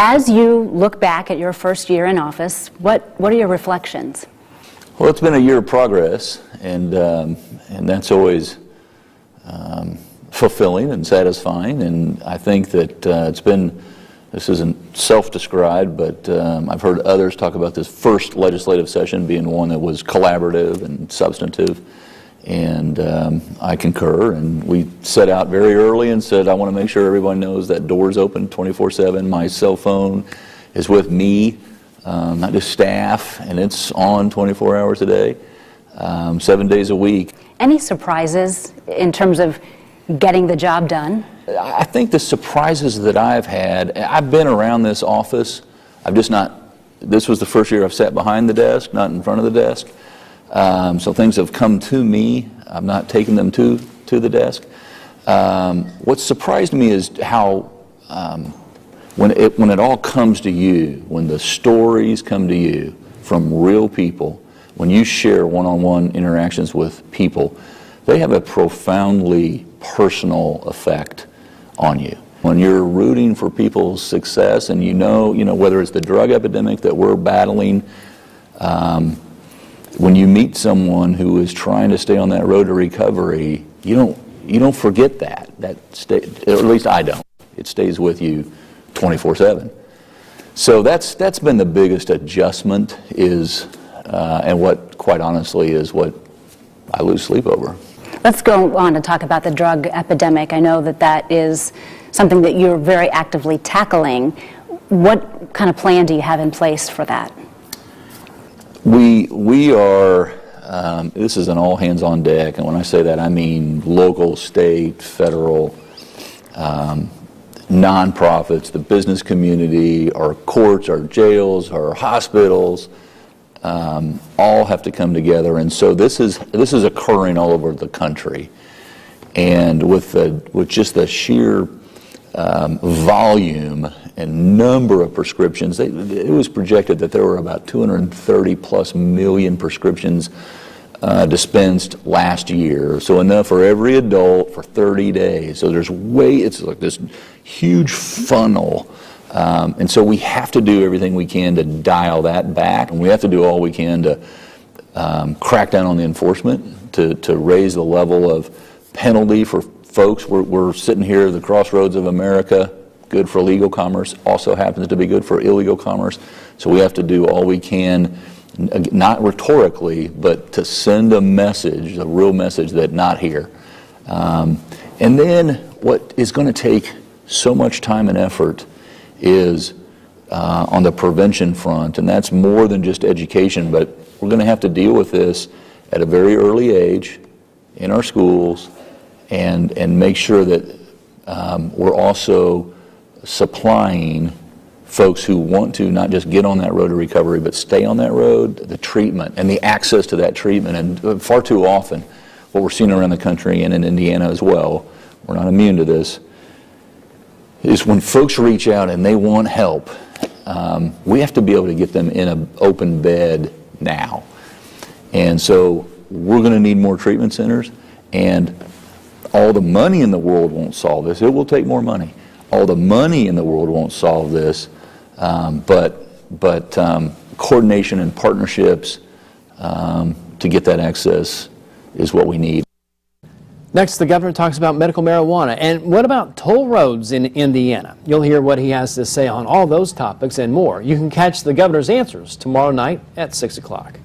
As you look back at your first year in office, what are your reflections? Well, it's been a year of progress, and that's always fulfilling and satisfying. And I think that this isn't self-described, but I've heard others talk about this first legislative session being one that was collaborative and substantive. And I concur, and we set out very early and said, I want to make sure everyone knows that door's open 24/7. My cell phone is with me, not just staff, and it's on 24 hours a day, 7 days a week. Any surprises in terms of getting the job done? I think the surprises that I've had, I've been around this office. This was the first year I've sat behind the desk, not in front of the desk. So things have come to me. I've not taken them to the desk. What surprised me is how when it all comes to you, when the stories come to you from real people, when you share one-on-one interactions with people, they have a profoundly personal effect on you. When you're rooting for people's success, and you know whether it's the drug epidemic that we're battling. When you meet someone who is trying to stay on that road to recovery, you don't forget that. Or at least I don't. It stays with you 24/7. So that's been the biggest adjustment and what, quite honestly, is what I lose sleep over. Let's go on and talk about the drug epidemic. I know that is something that you're very actively tackling. What kind of plan do you have in place for that? We are, this is an all hands on deck, and when I say that I mean local, state, federal, nonprofits, the business community, our courts, our jails, our hospitals, all have to come together. And so this is occurring all over the country, and with just the sheer volume and number of prescriptions, it was projected that there were about 230 plus million prescriptions dispensed last year. So enough for every adult for 30 days. So it's like this huge funnel. And so we have to do everything we can to dial that back. And we have to do all we can to crack down on the enforcement, to raise the level of penalty for folks. We're sitting here at the crossroads of America. Good for legal commerce, also happens to be good for illegal commerce. So we have to do all we can, not rhetorically, but to send a message, a real message that not here. And then what is going to take so much time and effort is on the prevention front, and that's more than just education, but we're going to have to deal with this at a very early age in our schools and make sure that we're also supplying folks who want to not just get on that road to recovery, but stay on that road, the treatment and the access to that treatment. And far too often, what we're seeing around the country and in Indiana as well, we're not immune to this, is when folks reach out and they want help, we have to be able to get them in an open bed now. And so we're going to need more treatment centers, and all the money in the world won't solve this. It will take more money. All the money in the world won't solve this, but coordination and partnerships to get that access is what we need. Next, the governor talks about medical marijuana. And what about toll roads in Indiana? You'll hear what he has to say on all those topics and more. You can catch the governor's answers tomorrow night at 6 o'clock.